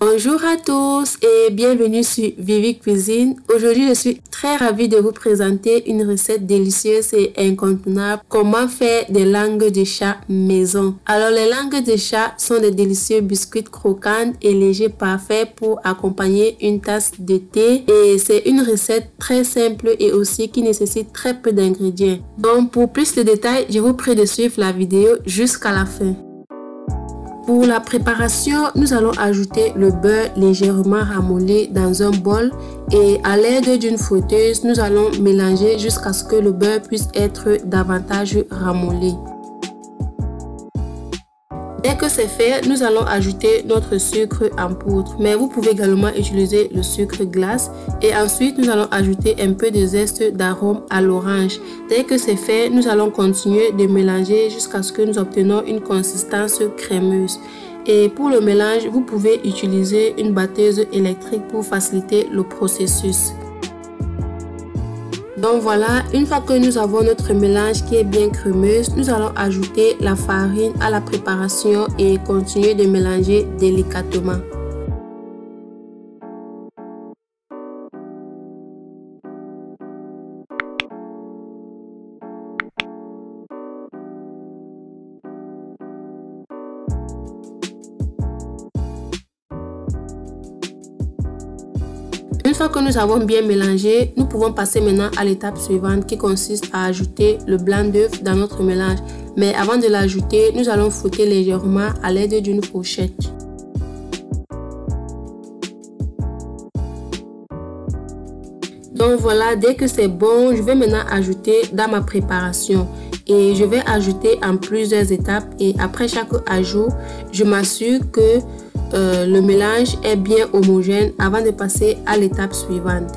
Bonjour à tous et bienvenue sur Vivi Cuisine. Aujourd'hui, je suis très ravie de vous présenter une recette délicieuse et incontournable. Comment faire des langues de chat maison. Alors, les langues de chat sont des délicieux biscuits croquants et légers parfaits pour accompagner une tasse de thé. Et c'est une recette très simple et aussi qui nécessite très peu d'ingrédients. Donc, pour plus de détails, je vous prie de suivre la vidéo jusqu'à la fin. Pour la préparation, nous allons ajouter le beurre légèrement ramolli dans un bol et à l'aide d'une frotteuse, nous allons mélanger jusqu'à ce que le beurre puisse être davantage ramolli. Dès que c'est fait, nous allons ajouter notre sucre en poudre, mais vous pouvez également utiliser le sucre glace et ensuite nous allons ajouter un peu de zeste d'arôme à l'orange. Dès que c'est fait, nous allons continuer de mélanger jusqu'à ce que nous obtenons une consistance crémeuse. Et pour le mélange, vous pouvez utiliser une batteuse électrique pour faciliter le processus. Donc voilà, une fois que nous avons notre mélange qui est bien crémeuse, nous allons ajouter la farine à la préparation et continuer de mélanger délicatement. Une fois que nous avons bien mélangé, nous pouvons passer maintenant à l'étape suivante qui consiste à ajouter le blanc d'œuf dans notre mélange. Mais avant de l'ajouter, nous allons fouetter légèrement à l'aide d'une fourchette. Donc voilà, dès que c'est bon, je vais maintenant ajouter dans ma préparation. Et je vais ajouter en plusieurs étapes et après chaque ajout, je m'assure que le mélange est bien homogène avant de passer à l'étape suivante.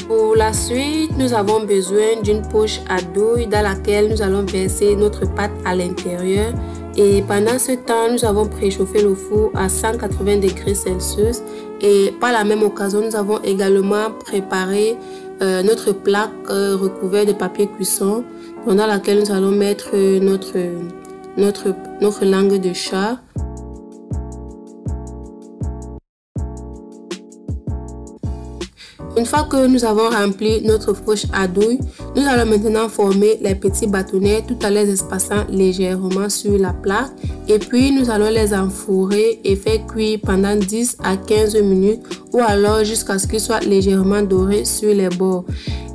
Pour la suite, nous avons besoin d'une poche à douille dans laquelle nous allons verser notre pâte à l'intérieur. Et pendant ce temps, nous avons préchauffé le four à 180 degrés Celsius. Et par la même occasion, nous avons également préparé notre plaque recouverte de papier cuisson dans laquelle nous allons mettre notre langue de chat. Une fois que nous avons rempli notre poche à douille, nous allons maintenant former les petits bâtonnets tout en les espaçant légèrement sur la plaque. Et puis nous allons les enfourrer et faire cuire pendant 10 à 15 minutes ou alors jusqu'à ce qu'ils soient légèrement dorés sur les bords.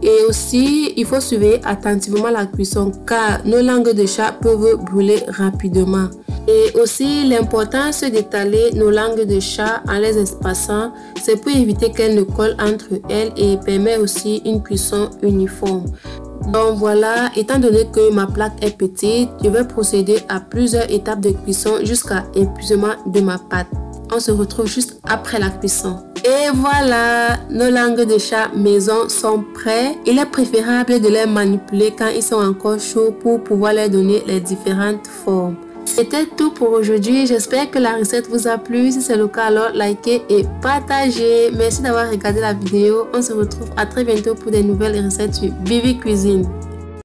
Et aussi, il faut surveiller attentivement la cuisson car nos langues de chat peuvent brûler rapidement. Et aussi, l'importance d'étaler nos langues de chat en les espaçant, c'est pour éviter qu'elles ne collent entre elles et permet aussi une cuisson uniforme. Donc voilà, étant donné que ma plaque est petite, je vais procéder à plusieurs étapes de cuisson jusqu'à épuisement de ma pâte. On se retrouve juste après la cuisson. Et voilà, nos langues de chat maison sont prêtes. Il est préférable de les manipuler quand ils sont encore chauds pour pouvoir leur donner les différentes formes. C'était tout pour aujourd'hui. J'espère que la recette vous a plu. Si c'est le cas, alors likez et partagez. Merci d'avoir regardé la vidéo. On se retrouve à très bientôt pour des nouvelles recettes sur Vivi Cuisine.